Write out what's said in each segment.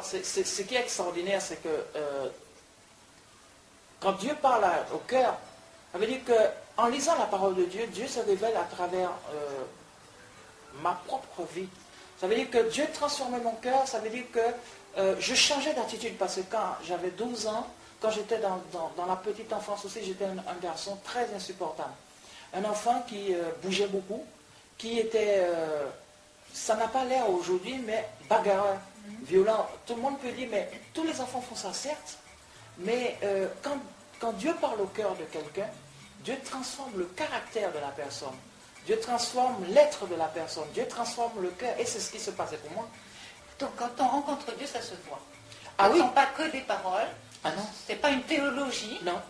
ce qui est extraordinaire, c'est que quand Dieu parle au cœur, ça veut dire qu'en lisant la parole de Dieu, Dieu se révèle à travers ma propre vie. Ça veut dire que Dieu transformait mon cœur, ça veut dire que je changeais d'attitude, parce que quand j'avais 12 ans, quand j'étais dans la petite enfance aussi, j'étais un garçon très insupportable. Un enfant qui bougeait beaucoup, qui était, ça n'a pas l'air aujourd'hui, mais bagarreur, violent. Tout le monde peut dire, mais tous les enfants font ça, certes, mais quand Dieu parle au cœur de quelqu'un, Dieu transforme le caractère de la personne. Dieu transforme l'être de la personne. Dieu transforme le cœur. Et c'est ce qui se passait pour moi. Donc quand on rencontre Dieu, ça se voit. Ah Ce oui. ne sont pas que des paroles. Ah non. Ce n'est pas une théologie. Non.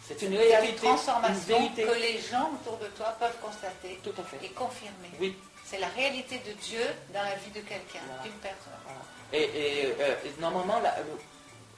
C'est une C'est réalité. une transformation Une vérité. que les gens autour de toi peuvent constater. Tout à fait. Et confirmer. Oui. C'est la réalité de Dieu dans la vie de quelqu'un, Voilà. d'une personne. Voilà. Et normalement,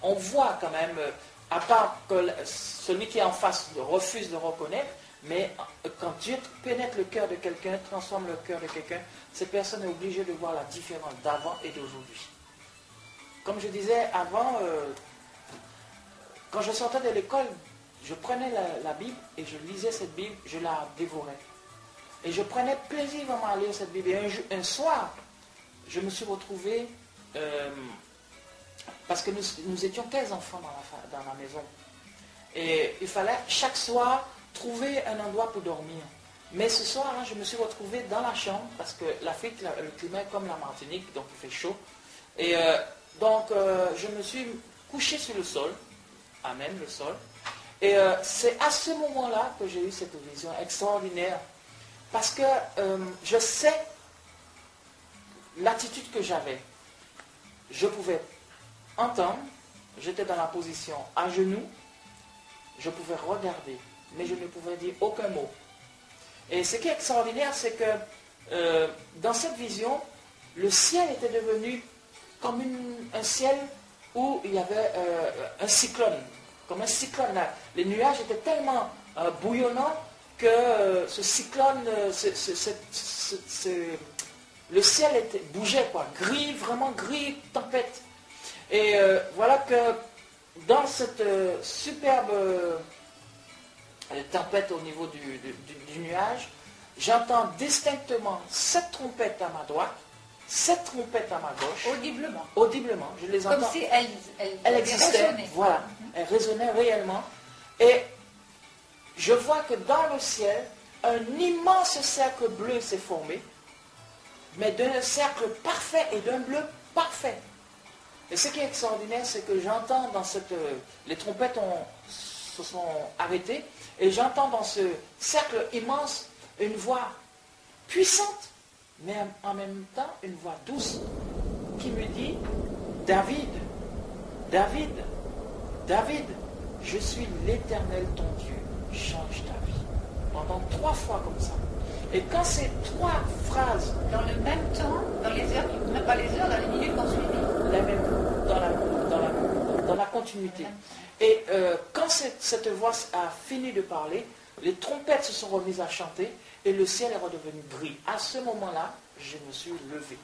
on voit quand même, à part que celui qui est en face refuse de reconnaître, mais quand Dieu pénètre le cœur de quelqu'un, transforme le cœur de quelqu'un, cette personne est obligée de voir la différence d'avant et d'aujourd'hui. Comme je disais avant, quand je sortais de l'école, je prenais la Bible et je lisais cette Bible, je la dévorais. Et je prenais plaisir vraiment à lire cette Bible. Et un soir, je me suis retrouvé, parce que nous étions 15 enfants dans la maison. Et il fallait chaque soir trouver un endroit pour dormir. Mais ce soir-là, je me suis retrouvé dans la chambre, parce que l'Afrique, le climat est comme la Martinique, donc il fait chaud. Et donc, je me suis couché sur le sol, amen, le sol. Et c'est à ce moment-là que j'ai eu cette vision extraordinaire. Parce que je sais l'attitude que j'avais. Je pouvais entendre, j'étais dans la position à genoux, je pouvais regarder, mais je ne pouvais dire aucun mot. Et ce qui est extraordinaire, c'est que dans cette vision, le ciel était devenu comme un ciel où il y avait un cyclone, comme un cyclone là. Les nuages étaient tellement bouillonnants que ce cyclone, le ciel bougeait, quoi, gris, vraiment gris, tempête. Et voilà que dans cette superbe tempête au niveau du nuage, j'entends distinctement 7 trompettes à ma droite, 7 trompettes à ma gauche. Audiblement. Audiblement, je les entends. Comme si elles existaient, résonnaient. voilà, elles résonnaient réellement. Et je vois que dans le ciel, un immense cercle bleu s'est formé, mais d'un cercle parfait et d'un bleu parfait. Et ce qui est extraordinaire, c'est que j'entends dans cette... les trompettes se sont arrêtées, et j'entends dans ce cercle immense une voix puissante, mais en même temps une voix douce, qui me dit, David, David, David, je suis l'Éternel ton Dieu, change ta vie. Pendant 3 fois comme ça. Et quand ces 3 phrases... Dans le même temps, dans les heures, même pas les heures, dans les minutes qu'on suivit. La même, dans la continuité. Et quand cette voix a fini de parler, les trompettes se sont remises à chanter et le ciel est redevenu gris. À ce moment-là, je me suis levé.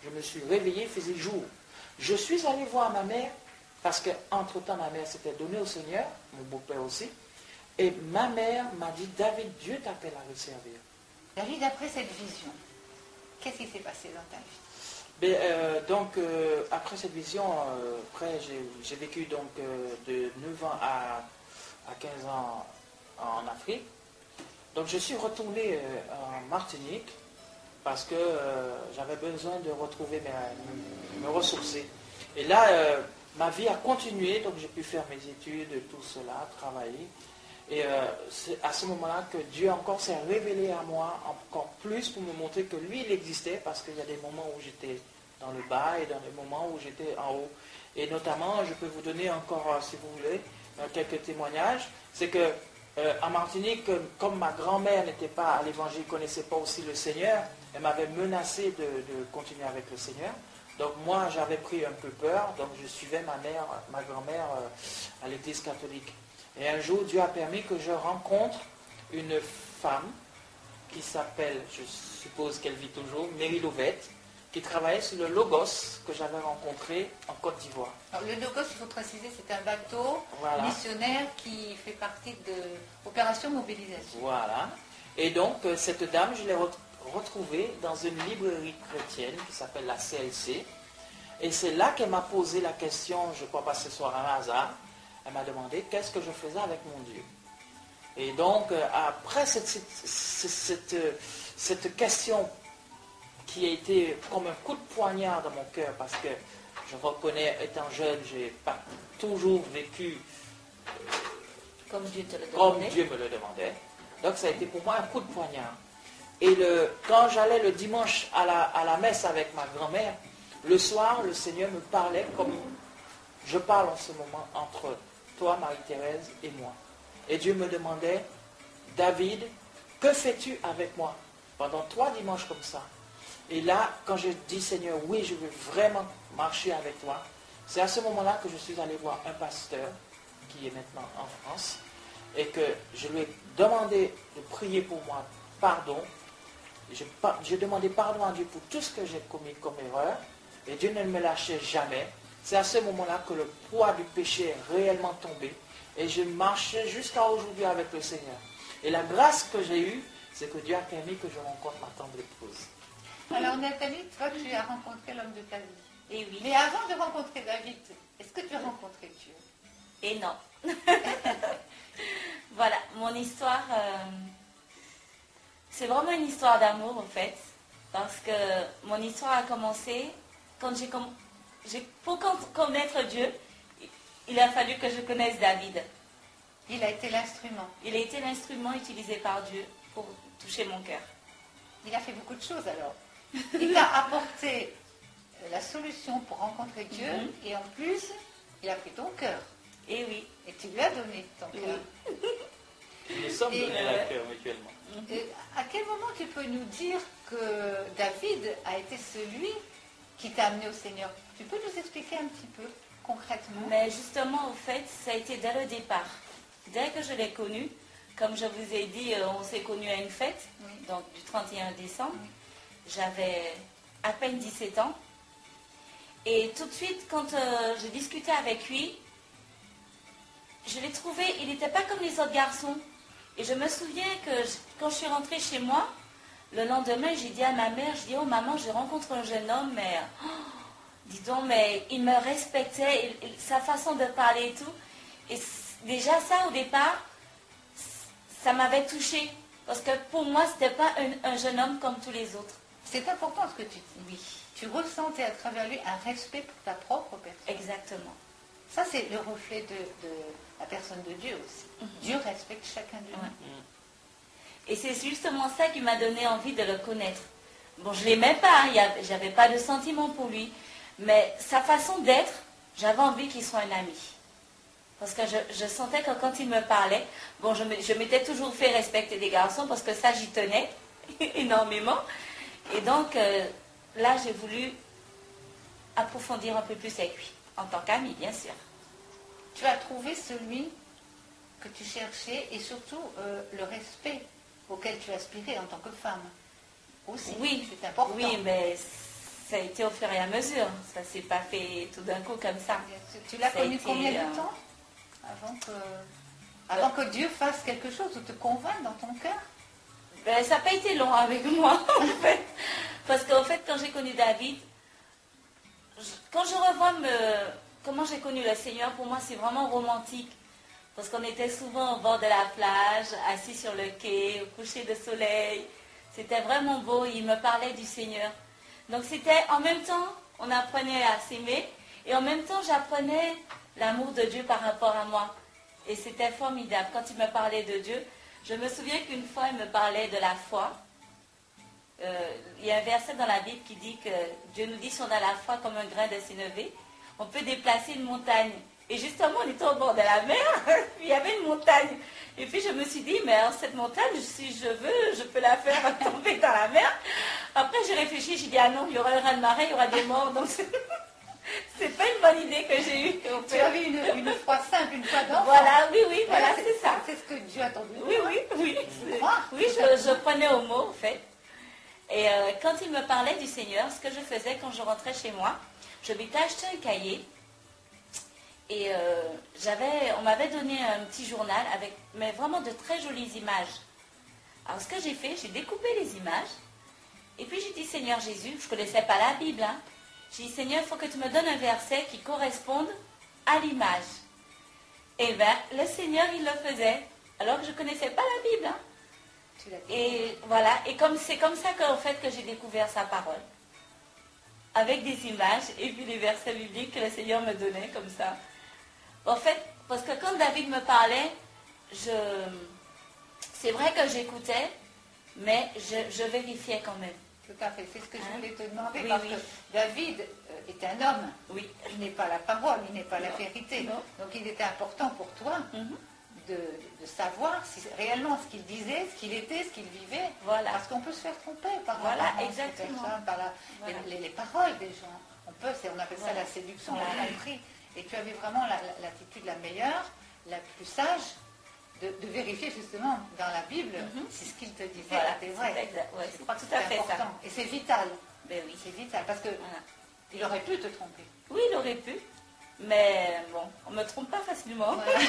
Je me suis réveillé, il faisait jour. Je suis allé voir ma mère, parce qu'entre-temps, ma mère s'était donnée au Seigneur, mon beau-père aussi, et ma mère m'a dit, David, Dieu t'appelle à le servir. David, après cette vision, qu'est-ce qui s'est passé dans ta vie? Donc, après cette vision, après, j'ai vécu donc de 9 ans à 15 ans en Afrique. Donc, je suis retourné en Martinique parce que j'avais besoin de retrouver, me ressourcer. Et là, ma vie a continué, donc j'ai pu faire mes études, tout cela, travailler. Et c'est à ce moment-là que Dieu encore s'est révélé à moi encore plus pour me montrer que lui, il existait, parce qu'il y a des moments où j'étais dans le bas et dans des moments où j'étais en haut. Et notamment, je peux vous donner encore, si vous voulez, quelques témoignages. C'est que en Martinique, comme ma grand-mère n'était pas à l'évangile, ne connaissait pas aussi le Seigneur, elle m'avait menacé de continuer avec le Seigneur. Donc moi, j'avais pris un peu peur, donc je suivais ma grand-mère à l'église catholique. Et un jour, Dieu a permis que je rencontre une femme qui s'appelle, je suppose qu'elle vit toujours, Mary Lovette, qui travaillait sur le Logos que j'avais rencontré en Côte d'Ivoire. Alors, le Logos, il faut préciser, c'est un bateau Voilà. missionnaire qui fait partie de l'opération Mobilisation. Voilà. Et donc, cette dame, je l'ai retrouvée dans une librairie chrétienne qui s'appelle la CLC. Et c'est là qu'elle m'a posé la question, je crois pas ce soir un hasard. Elle m'a demandé qu'est-ce que je faisais avec mon Dieu. Et donc, après cette question qui a été comme un coup de poignard dans mon cœur, parce que je reconnais, étant jeune, je n'ai pas toujours vécu Comme Dieu te le comme demandait. Dieu me le demandait. Donc, ça a été pour moi un coup de poignard. Et quand j'allais le dimanche à la messe avec ma grand-mère, le soir, le Seigneur me parlait comme je parle en ce moment entre toi, Marie-Thérèse, et moi. Et Dieu me demandait, David, que fais-tu avec moi pendant 3 dimanches comme ça? Et là, quand je dis, Seigneur, oui, je veux vraiment marcher avec toi, c'est à ce moment-là que je suis allé voir un pasteur qui est maintenant en France et que je lui ai demandé de prier pour moi pardon. J'ai demandé pardon à Dieu pour tout ce que j'ai commis comme erreur et Dieu ne me lâchait jamais. C'est à ce moment-là que le poids du péché est réellement tombé et je marchais jusqu'à aujourd'hui avec le Seigneur. Et la grâce que j'ai eue, c'est que Dieu a permis que je rencontre ma tendre épouse. Alors Nathalie, toi tu as rencontré l'homme de ta vie. Et oui. Mais avant de rencontrer David, est-ce que tu as rencontré Dieu? Et non. Voilà, mon histoire, c'est vraiment une histoire d'amour en fait. Parce que mon histoire a commencé quand pour connaître Dieu, il a fallu que je connaisse David. Il a été l'instrument. Il a été l'instrument utilisé par Dieu pour toucher mon cœur. Il a fait beaucoup de choses alors. Il t'a apporté la solution pour rencontrer Dieu et en plus, il a pris ton cœur. Et oui. Et tu lui as donné ton cœur. Nous sommes Et, donnés la cœur mutuellement. Et à quel moment tu peux nous dire que David a été celui qui t'a amené au Seigneur? Tu peux nous expliquer un petit peu concrètement? Mais justement, au fait, ça a été dès le départ. Dès que je l'ai connu, comme je vous ai dit, on s'est connus à une fête, donc du 31 décembre. J'avais à peine 17 ans. Et tout de suite, quand je discutais avec lui, je l'ai trouvé, il n'était pas comme les autres garçons. Et je me souviens que quand je suis rentrée chez moi, le lendemain, j'ai dit à ma mère, je dis, oh maman, j'ai rencontré un jeune homme, mais dis donc, mais il me respectait, sa façon de parler et tout. Et déjà ça, au départ, ça m'avait touchée. Parce que pour moi, ce n'était pas un jeune homme comme tous les autres. C'est important ce que tu dis. Oui, Tu ressentais à travers lui un respect pour ta propre personne. exactement. Ça, c'est le reflet de la personne de Dieu aussi. Dieu respecte chacun de nous. Ouais. Et c'est justement ça qui m'a donné envie de le connaître. Bon, je ne l'aimais pas, j'avais pas de sentiment pour lui. Mais sa façon d'être, j'avais envie qu'il soit un ami. Parce que je sentais que quand il me parlait, bon, je m'étais toujours fait respecter des garçons parce que ça, j'y tenais énormément. Et donc, là, j'ai voulu approfondir un peu plus avec lui, en tant qu'ami, bien sûr. Tu as trouvé celui que tu cherchais et surtout le respect auquel tu aspirais en tant que femme. Aussi, Oui, c'est important. oui, mais ça a été au fur et à mesure. Ça ne s'est pas fait tout d'un coup comme ça. Tu l'as Ça a connu été, combien de temps avant que Dieu fasse quelque chose ou te convainque dans ton cœur? Ben, ça n'a pas été long avec moi, en fait. Parce qu'en fait, quand j'ai connu David, quand je revois comment j'ai connu le Seigneur, pour moi, c'est vraiment romantique. Parce qu'on était souvent au bord de la plage, assis sur le quai, au coucher de soleil. C'était vraiment beau, il me parlait du Seigneur. Donc c'était, en même temps, on apprenait à s'aimer, et en même temps, j'apprenais l'amour de Dieu par rapport à moi. Et c'était formidable. Quand il me parlait de Dieu, je me souviens qu'une fois, il me parlait de la foi. Il y a un verset dans la Bible qui dit que Dieu nous dit si on a la foi comme un grain de sénévé, on peut déplacer une montagne. Et justement, on était au bord de la mer, il y avait une montagne. Et puis je me suis dit, mais alors, cette montagne, si je veux, je peux la faire tomber dans la mer. Après, j'ai réfléchi, j'ai dit, ah non, il y aura un raz-de-marée, il y aura des morts. Donc, c'est pas une bonne idée que j'ai eue. Tu avais une foi simple, une foi d'enfant. Voilà, oui, voilà, c'est ça. C'est ce que Dieu a attendu. Oui. Croire. Oui, je prenais au mot, en fait. Et quand il me parlait du Seigneur, ce que je faisais quand je rentrais chez moi, je m'étais acheté un cahier. Et on m'avait donné un petit journal avec mais vraiment de très jolies images. Alors ce que j'ai fait, j'ai découpé les images. Et puis j'ai dit, Seigneur Jésus, je ne connaissais pas la Bible. Hein. J'ai dit, Seigneur, il faut que tu me donnes un verset qui corresponde à l'image. Et bien, le Seigneur, il le faisait, alors que je ne connaissais pas la Bible. Hein. Et voilà, et c'est comme ça qu'en fait que j'ai découvert sa parole. Avec des images et puis les versets bibliques que le Seigneur me donnait comme ça. En fait, parce que quand David me parlait, c'est vrai que j'écoutais, mais je vérifiais quand même. Tout à fait, c'est ce que je voulais te demander, Oui, parce oui. que David est un homme. Oui. Il n'est pas la parole, il n'est pas la vérité. Non. Donc il était important pour toi de savoir si réellement ce qu'il disait, ce qu'il était, ce qu'il vivait. Voilà. Parce qu'on peut se faire tromper par Voilà, l'apparence des exactement. personnes, par Voilà. les paroles des gens. On appelle ça Voilà. la séduction, Voilà. on l'a compris. Et tu avais vraiment l'attitude la meilleure, la plus sage, de vérifier justement dans la Bible si ce qu'il te disait Voilà, était vrai. c'est exact, ouais, Je crois que tout c'est à fait ça. important. Et c'est vital. Ben oui. C'est vital parce que Voilà. il aurait pu te tromper. Oui, il aurait pu, mais bon, on ne me trompe pas facilement. Voilà.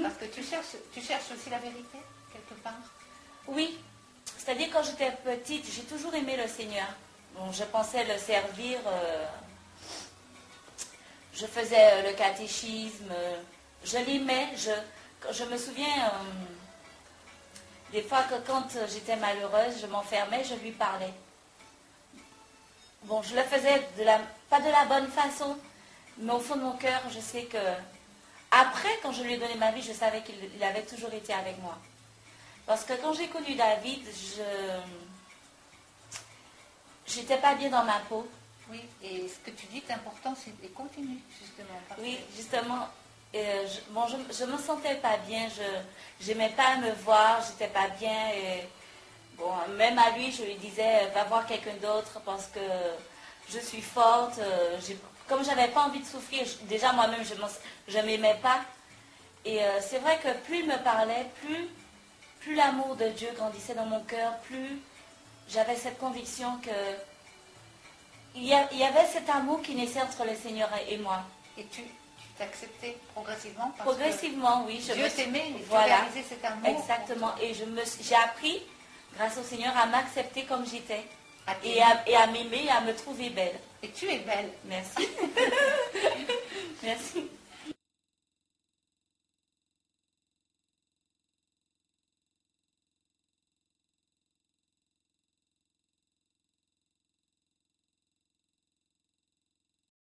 Parce que tu cherches aussi la vérité, quelque part. Oui, c'est-à-dire quand j'étais petite, j'ai toujours aimé le Seigneur. Bon, je pensais le servir, je faisais le catéchisme, je l'aimais. Je me souviens des fois que quand j'étais malheureuse, je m'enfermais, je lui parlais. Bon, je le faisais pas de la bonne façon, mais au fond de mon cœur, je sais que après, quand je lui ai donné ma vie, je savais qu'il avait toujours été avec moi. Parce que quand j'ai connu David, j'étais pas bien dans ma peau. Oui, et ce que tu dis est important, et continue justement. Oui, justement, je me sentais pas bien, je n'aimais pas me voir, j'étais pas bien. Et, bon, même à lui, je lui disais, va voir quelqu'un d'autre parce que je suis forte. Comme j'avais pas envie de souffrir, déjà moi-même, je m'aimais pas. Et c'est vrai que plus il me parlait, plus l'amour de Dieu grandissait dans mon cœur, plus j'avais cette conviction que il y avait cet amour qui naissait entre le Seigneur et moi. Et tu t'acceptais progressivement parce Progressivement, oui. que Dieu t'aimait, et voilà, tu réalisais cet amour. exactement. Et j'ai appris, grâce au Seigneur, à m'accepter comme j'étais. À Et à m'aimer et à me trouver belle. Et tu es belle. Merci.